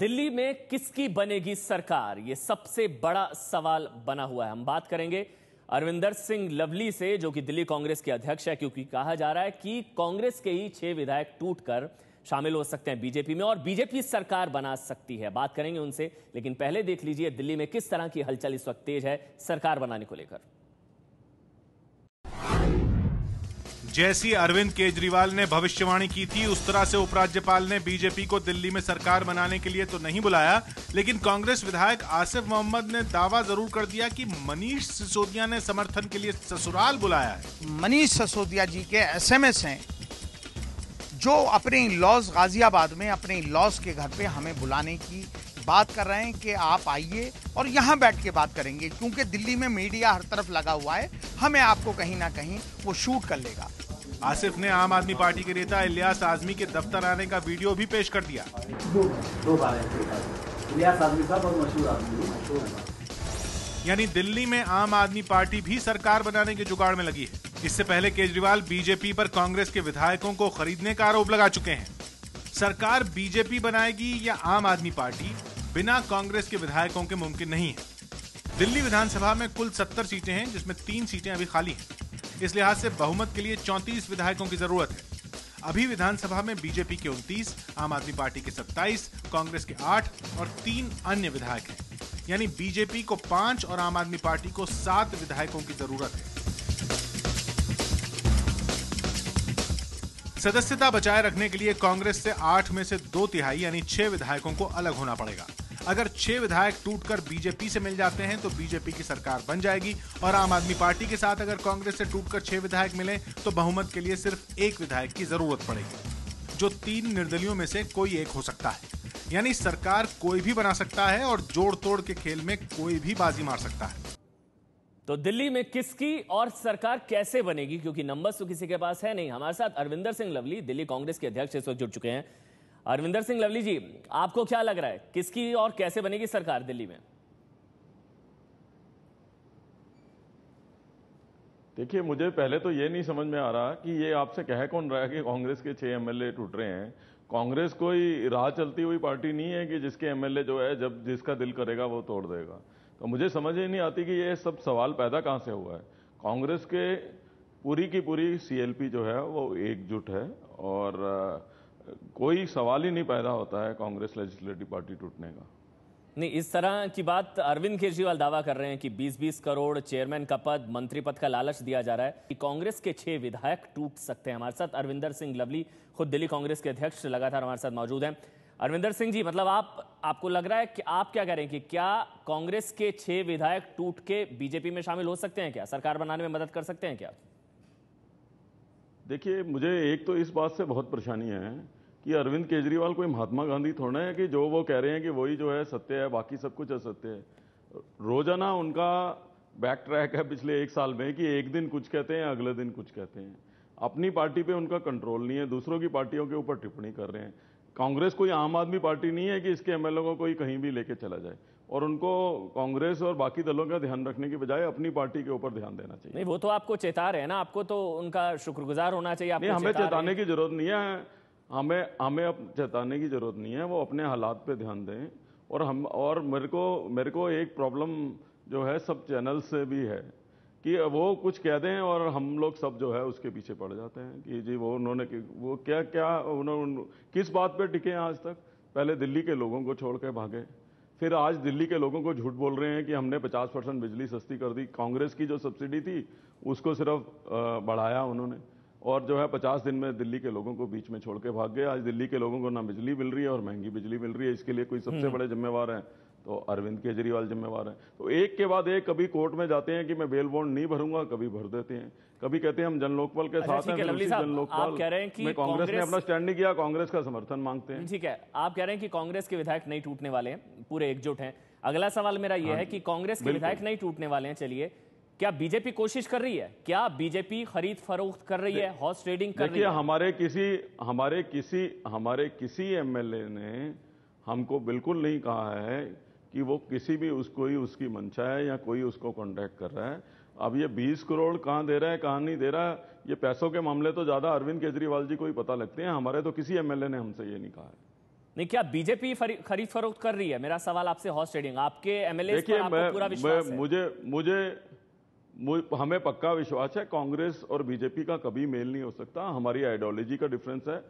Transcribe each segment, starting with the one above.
दिल्ली में किसकी बनेगी सरकार, ये सबसे बड़ा सवाल बना हुआ है। हम बात करेंगे अरविंदर सिंह लवली से, जो कि दिल्ली कांग्रेस के अध्यक्ष है, क्योंकि कहा जा रहा है कि कांग्रेस के ही 6 विधायक टूटकर शामिल हो सकते हैं बीजेपी में और बीजेपी सरकार बना सकती है। बात करेंगे उनसे, लेकिन पहले देख लीजिए दिल्ली में किस तरह की हलचल इस वक्त तेज है सरकार बनाने को लेकर। जैसी अरविंद केजरीवाल ने भविष्यवाणी की थी, उस तरह से उपराज्यपाल ने बीजेपी को दिल्ली में सरकार बनाने के लिए तो नहीं बुलाया, लेकिन कांग्रेस विधायक आसिफ मोहम्मद ने दावा जरूर कर दिया कि मनीष सिसोदिया ने समर्थन के लिए ससुराल बुलाया है। मनीष सिसोदिया जी के एसएमएस हैं जो अपने लॉज गाजियाबाद में अपने लॉज के घर पे हमें बुलाने की बात कर रहे हैं कि आप आइए और यहाँ बैठ के बात करेंगे, क्योंकि दिल्ली में मीडिया हर तरफ लगा हुआ है, हमें आपको कहीं ना कहीं वो शूट कर लेगा। आसिफ ने आम आदमी पार्टी के नेता इलियास आजमी के दफ्तर आने का वीडियो भी पेश कर दिया। दो बार इलियास आजमी साहब बहुत मशहूर आदमी है। यानी दिल्ली में आम आदमी पार्टी भी सरकार बनाने के जुगाड़ में लगी है। इससे पहले केजरीवाल बीजेपी पर कांग्रेस के विधायकों को खरीदने का आरोप लगा चुके हैं। सरकार बीजेपी बनाएगी या आम आदमी पार्टी, बिना कांग्रेस के विधायकों के मुमकिन नहीं है। दिल्ली विधानसभा में कुल 70 सीटें हैं, जिसमें 3 सीटें अभी खाली हैं। इस लिहाज से बहुमत के लिए 34 विधायकों की जरूरत है। अभी विधानसभा में बीजेपी के 29, आम आदमी पार्टी के 27, कांग्रेस के 8 और 3 अन्य विधायक हैं। यानी बीजेपी को 5 और आम आदमी पार्टी को 7 विधायकों की जरूरत है। सदस्यता बचाए रखने के लिए कांग्रेस से 8 में से 2/3 यानी 6 विधायकों को अलग होना पड़ेगा। अगर 6 विधायक टूटकर बीजेपी से मिल जाते हैं तो बीजेपी की सरकार बन जाएगी, और आम आदमी पार्टी के साथ अगर कांग्रेस से टूटकर 6 विधायक मिले तो बहुमत के लिए सिर्फ 1 विधायक की जरूरत पड़ेगी, जो 3 निर्दलियों में से कोई एक हो सकता है। यानी सरकार कोई भी बना सकता है और जोड़ तोड़ के खेल में कोई भी बाजी मार सकता है। तो दिल्ली में किसकी और सरकार कैसे बनेगी, क्योंकि नंबर्स तो किसी के पास है नहीं। हमारे साथ अरविंदर सिंह लवली, दिल्ली कांग्रेस के अध्यक्ष, इस वक्त जुड़ चुके हैं। अरविंदर सिंह लवली जी, आपको क्या लग रहा है, किसकी और कैसे बनेगी सरकार दिल्ली में? देखिए, मुझे पहले तो ये नहीं समझ में आ रहा कि ये आपसे कह कौन रहा है कि कांग्रेस के 6 एमएलए टूट रहे हैं। कांग्रेस कोई राह चलती हुई पार्टी नहीं है कि जिसके एमएलए जो है जब जिसका दिल करेगा वो तोड़ देगा। तो मुझे समझ ही नहीं आती कि ये सब सवाल पैदा कहां से हुआ है। कांग्रेस के पूरी की पूरी सीएलपी जो है वो एकजुट है और कोई सवाल ही नहीं पैदा होता है कांग्रेस लेजिस्लेटिव पार्टी टूटने का। नहीं, इस तरह की बात अरविंद केजरीवाल दावा कर रहे हैं कि 20-20 करोड़ चेयरमैन का पद, मंत्री पद का लालच दिया जा रहा है कि कांग्रेस के 6 विधायक टूट सकते हैं। हमारे साथ अरविंदर सिंह लवली, खुद दिल्ली कांग्रेस के अध्यक्ष, लगातार हमारे साथ मौजूद हैं। अरविंदर सिंह जी, मतलब आपको लग रहा है कि आप क्या कह रहे हैं कि क्या कांग्रेस के 6 विधायक टूट के बीजेपी में शामिल हो सकते हैं, क्या सरकार बनाने में मदद कर सकते हैं क्या? देखिए, मुझे एक तो इस बात से बहुत परेशानी है कि अरविंद केजरीवाल कोई महात्मा गांधी थोड़ा है कि जो वो कह रहे हैं कि वही जो है सत्य है, बाकी सब कुछ असत्य है। रोजाना उनका बैक ट्रैक है पिछले 1 साल में कि एक दिन कुछ कहते हैं, अगले दिन कुछ कहते हैं। अपनी पार्टी पे उनका कंट्रोल नहीं है, दूसरों की पार्टियों के ऊपर टिप्पणी कर रहे हैं। कांग्रेस कोई आम आदमी पार्टी नहीं है कि इसके एमएलए को कोई कहीं भी लेके चला जाए, और उनको कांग्रेस और बाकी दलों का ध्यान रखने की बजाय अपनी पार्टी के ऊपर ध्यान देना चाहिए। नहीं, वो तो आपको चेता रहे हैं ना, आपको तो उनका शुक्रगुजार होना चाहिए। नहीं, हमें चेताने की जरूरत नहीं है, हमें अब चेताने की जरूरत नहीं है। वो अपने हालात पे ध्यान दें। और मेरे को एक प्रॉब्लम जो है सब चैनल से भी है कि वो कुछ कह दें और हम लोग सब जो है उसके पीछे पड़ जाते हैं कि जी उन्होंने किस बात पे टिके हैं आज तक। पहले दिल्ली के लोगों को छोड़ के भागे, फिर आज दिल्ली के लोगों को झूठ बोल रहे हैं कि हमने 50% बिजली सस्ती कर दी। कांग्रेस की जो सब्सिडी थी उसको सिर्फ बढ़ाया उन्होंने, और जो है 50 दिन में दिल्ली के लोगों को बीच में छोड़ के भाग गए। आज दिल्ली के लोगों को ना बिजली मिल रही है और महंगी बिजली मिल रही है। इसके लिए कोई सबसे बड़े जिम्मेवार हैं तो अरविंद केजरीवाल जिम्मेवार हैं। तो एक के बाद एक कभी कोर्ट में जाते हैं कि मैं बेल बॉन्ड नहीं भरूंगा, कभी भर देते हैं, कभी कहते हैं हम जन लोकपाल के साथ हैं, जन लोकपाल में कांग्रेस ने अपना स्टैंड नहीं किया, कांग्रेस का समर्थन मांगते हैं। ठीक है, आप कह रहे हैं कि कांग्रेस के विधायक नहीं टूटने वाले हैं, पूरे एकजुट हैं। अगला सवाल मेरा यह है कि कांग्रेस के विधायक नहीं टूटने वाले हैं, चलिए, क्या बीजेपी कोशिश कर रही है? क्या बीजेपी खरीद फरोख्त कर रही है, हॉर्स ट्रेडिंग कर रही है? हमारे किसी एमएलए ने हमको बिल्कुल नहीं कहा है कि वो किसी भी उसको ही उसकी मंशा है या कोई उसको कांटेक्ट कर रहा है। अब ये 20 करोड़ कहाँ दे रहा है, कहाँ नहीं दे रहा, ये पैसों के मामले तो ज्यादा अरविंद केजरीवाल जी को ही पता लगते हैं। हमारे तो किसी एमएलए ने हमसे ये नहीं कहा है। नहीं, क्या बीजेपी खरीद फरोख्त कर रही है? मेरा सवाल आपसे हॉर्स ट्रेडिंग, आपके एमएलए पर आपको पूरा विश्वास है? हमें पक्का विश्वास है कांग्रेस और बीजेपी का कभी मेल नहीं हो सकता। हमारी आइडियोलॉजी का डिफरेंस है।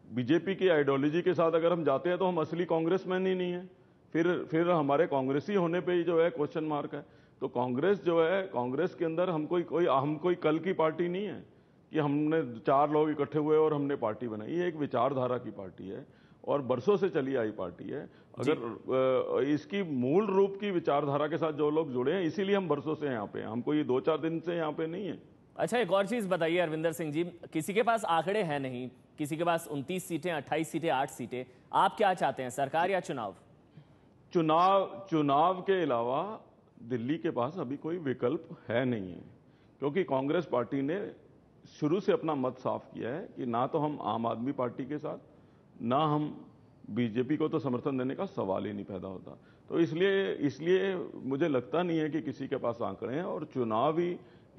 बीजेपी की आइडियोलॉजी के साथ अगर हम जाते हैं तो हम असली कांग्रेसमैन ही नहीं है, फिर हमारे कांग्रेसी होने पे ही जो है क्वेश्चन मार्क है। तो कांग्रेस जो है, कांग्रेस के अंदर हम कोई कल की पार्टी नहीं है कि हमने 4 लोग इकट्ठे हुए और हमने पार्टी बनाई। ये एक विचारधारा की पार्टी है और बरसों से चली आई पार्टी है। अगर इसकी मूल रूप की विचारधारा के साथ जो लोग जुड़े हैं, इसीलिए हम बरसों से यहाँ पे हैं, हम कोई 2-4 दिन से यहाँ पे नहीं है। अच्छा, एक और चीज बताइए अरविंदर सिंह जी, किसी के पास आंकड़े हैं नहीं, किसी के पास 29 सीटें, 28 सीटें, 8 सीटें, आप क्या चाहते हैं, सरकार या चुनाव? चुनाव के अलावा दिल्ली के पास अभी कोई विकल्प है नहीं है, क्योंकि कांग्रेस पार्टी ने शुरू से अपना मत साफ किया है कि ना तो हम आम आदमी पार्टी के साथ, ना हम बीजेपी को तो समर्थन देने का सवाल ही नहीं पैदा होता। तो इसलिए मुझे लगता नहीं है कि किसी के पास आंकड़े हैं और चुनावी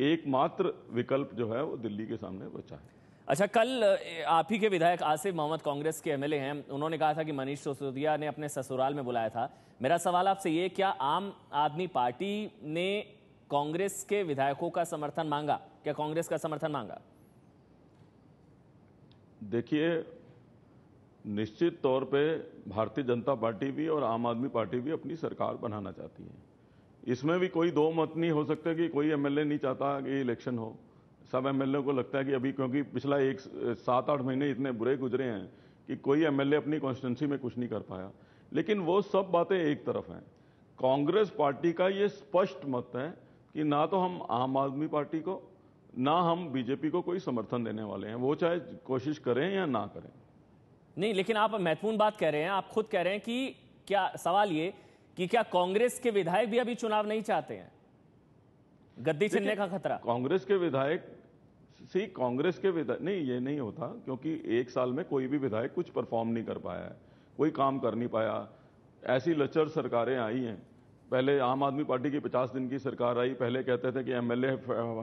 एकमात्र विकल्प जो है वो दिल्ली के सामने बचा है। अच्छा, कल आप ही के विधायक आसिफ मोहम्मद कांग्रेस के एमएलए हैं, उन्होंने कहा था कि मनीष सिसोदिया ने अपने ससुराल में बुलाया था। मेरा सवाल आपसे ये, क्या आम आदमी पार्टी ने कांग्रेस के विधायकों का समर्थन मांगा? क्या कांग्रेस का समर्थन मांगा? देखिए, निश्चित तौर पे भारतीय जनता पार्टी भी और आम आदमी पार्टी भी अपनी सरकार बनाना चाहती है। इसमें भी कोई दो मत नहीं हो सकते कि कोई एमएलए नहीं चाहता कि इलेक्शन हो। सब एमएलए को लगता है कि अभी, क्योंकि पिछला 7-8 महीने इतने बुरे गुजरे हैं कि कोई एमएलए अपनी कॉन्स्टिट्यूंसी में कुछ नहीं कर पाया। लेकिन वो सब बातें एक तरफ हैं। कांग्रेस पार्टी का ये स्पष्ट मत है कि ना तो हम आम आदमी पार्टी को, ना हम बीजेपी को कोई समर्थन देने वाले हैं, वो चाहे कोशिश करें या ना करें। नहीं, लेकिन आप महत्वपूर्ण बात कह रहे हैं, आप खुद कह रहे हैं कि क्या सवाल ये कि क्या कांग्रेस के विधायक भी अभी चुनाव नहीं चाहते हैं? गद्दी छिनने का खतरा? कांग्रेस के विधायक नहीं, ये नहीं होता, क्योंकि 1 साल में कोई भी विधायक कुछ परफॉर्म नहीं कर पाया है, कोई काम कर नहीं पाया। ऐसी लचर सरकारें आई हैं। पहले आम आदमी पार्टी की 50 दिन की सरकार आई, पहले कहते थे कि एमएलए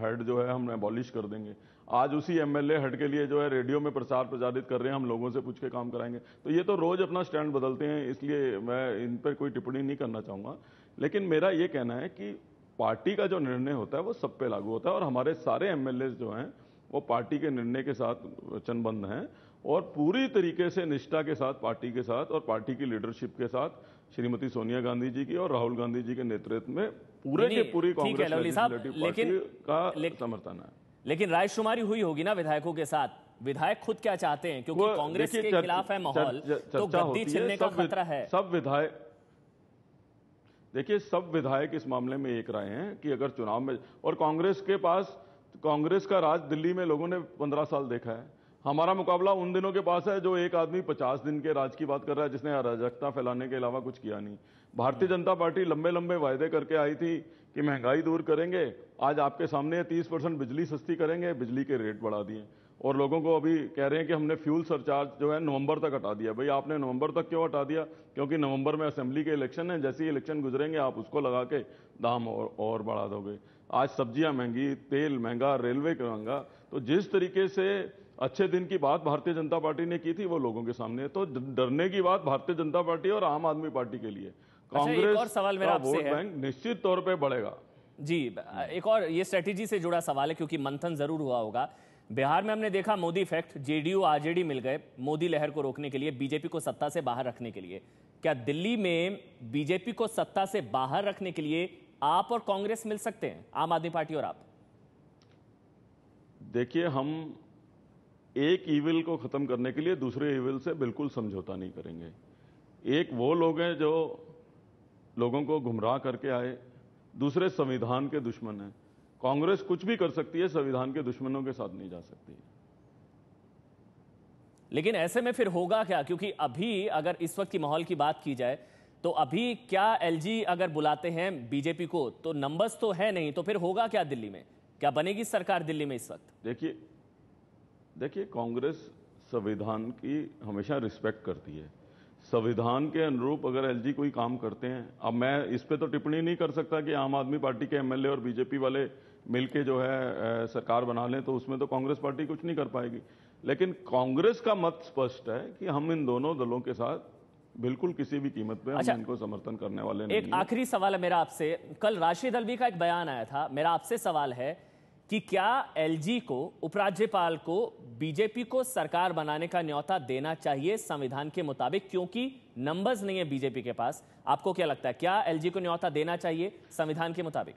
हेड जो है हम एबॉलिश कर देंगे। आज उसी एमएलए हेड के लिए जो है रेडियो में प्रचार प्रचारित कर रहे हैं, हम लोगों से पूछ के काम कराएंगे। तो ये तो रोज अपना स्टैंड बदलते हैं, इसलिए मैं इन पर कोई टिप्पणी नहीं करना चाहूंगा। लेकिन मेरा ये कहना है कि पार्टी का जो निर्णय होता है वो सब पे लागू होता है और हमारे सारे एमएलए जो हैं वो पार्टी के निर्णय के साथ वचनबद्ध हैं और पूरी तरीके से निष्ठा के साथ पार्टी के साथ और पार्टी की लीडरशिप के साथ श्रीमती सोनिया गांधी जी की और राहुल गांधी जी के नेतृत्व में पूरी कांग्रेस लेजिस्लेटिव पार्टी का समर्थन है। लेकिन रायशुमारी हुई होगी ना विधायकों के साथ? विधायक खुद क्या चाहते हैं? क्योंकि कांग्रेस के खिलाफ है माहौल, तो गद्दी छिनने का खतरा है। सब विधायक इस मामले में एक राय हैं कि अगर चुनाव में, और कांग्रेस का राज दिल्ली में लोगों ने 15 साल देखा है। हमारा मुकाबला उन दिनों के पास है जो एक आदमी 50 दिन के राज की बात कर रहा है, जिसने अराजकता फैलाने के अलावा कुछ किया नहीं। भारतीय जनता पार्टी लंबे लंबे वायदे करके आई थी कि महंगाई दूर करेंगे। आज आपके सामने 30% बिजली सस्ती करेंगे, बिजली के रेट बढ़ा दिए और लोगों को अभी कह रहे हैं कि हमने फ्यूल सरचार्ज जो है नवंबर तक हटा दिया। भाई, आपने नवंबर तक क्यों हटा दिया? क्योंकि नवंबर में असेंबली के इलेक्शन है, जैसे ही इलेक्शन गुजरेंगे आप उसको लगा के दाम और बढ़ा दोगे। आज सब्जियां महंगी, तेल महंगा, रेलवे महंगा। तो जिस तरीके से अच्छे दिन की बात भारतीय जनता पार्टी ने की थी वो लोगों के सामने है। तो डरने की बात भारतीय जनता पार्टी और आम आदमी पार्टी के लिए। कांग्रेस का वोट बैंक निश्चित तौर पे बढ़ेगा। जी, एक और ये स्ट्रेटेजी से जुड़ा सवाल है, क्योंकि मंथन जरूर हुआ होगा। बिहार में हमने देखा मोदी इफेक्ट, जेडीयू आरजेडी मिल गए मोदी लहर को रोकने के लिए, बीजेपी को सत्ता से बाहर रखने के लिए। क्या दिल्ली में बीजेपी को सत्ता से बाहर रखने के लिए आप और कांग्रेस मिल सकते हैं, आम आदमी पार्टी और आप? देखिए, हम एक ईविल को खत्म करने के लिए दूसरे ईविल से बिल्कुल समझौता नहीं करेंगे। एक वो लोग हैं जो लोगों को गुमराह करके आए, दूसरे संविधान के दुश्मन हैं। कांग्रेस कुछ भी कर सकती है, संविधान के दुश्मनों के साथ नहीं जा सकती। लेकिन ऐसे में फिर होगा क्या? क्योंकि अभी अगर इस वक्त की माहौल की बात की जाए तो अभी क्या एलजी अगर बुलाते हैं बीजेपी को तो नंबर्स तो है नहीं, तो फिर होगा क्या दिल्ली में? क्या बनेगी सरकार दिल्ली में इस वक्त? देखिए, कांग्रेस संविधान की हमेशा रिस्पेक्ट करती है। संविधान के अनुरूप अगर एलजी कोई काम करते हैं, अब मैं इस पे तो टिप्पणी नहीं कर सकता कि आम आदमी पार्टी के एमएलए और बीजेपी वाले मिलके जो है सरकार बना लें, तो उसमें तो कांग्रेस पार्टी कुछ नहीं कर पाएगी। लेकिन कांग्रेस का मत स्पष्ट है कि हम इन दोनों दलों के साथ बिल्कुल किसी भी कीमत पे अच्छा, हम इनको समर्थन करने वाले नहीं एक हैं। आखिरी सवाल है मेरा आपसे। कल राशिद अल्वी का एक बयान आया था, मेरा आपसे सवाल है कि क्या एलजी को, उपराज्यपाल को, बीजेपी को सरकार बनाने का न्योता देना चाहिए संविधान के मुताबिक, क्योंकि नंबर्स नहीं है बीजेपी के पास? आपको क्या लगता है, क्या एलजी को न्योता देना चाहिए संविधान के मुताबिक?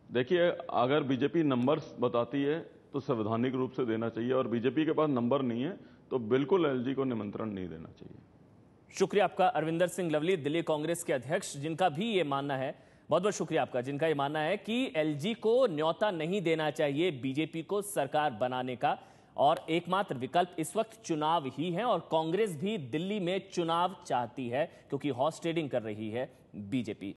देखिए, अगर बीजेपी नंबर्स बताती है तो संवैधानिक रूप से देना चाहिए, और बीजेपी के पास नंबर नहीं है तो बिल्कुल एलजी को निमंत्रण नहीं देना चाहिए। शुक्रिया आपका अरविंदर सिंह लवली, दिल्ली कांग्रेस के अध्यक्ष, जिनका भी ये मानना है, बहुत बहुत शुक्रिया आपका, जिनका ये मानना है कि एलजी को न्योता नहीं देना चाहिए बीजेपी को सरकार बनाने का, और एकमात्र विकल्प इस वक्त चुनाव ही है, और कांग्रेस भी दिल्ली में चुनाव चाहती है क्योंकि हॉर्स ट्रेडिंग कर रही है बीजेपी।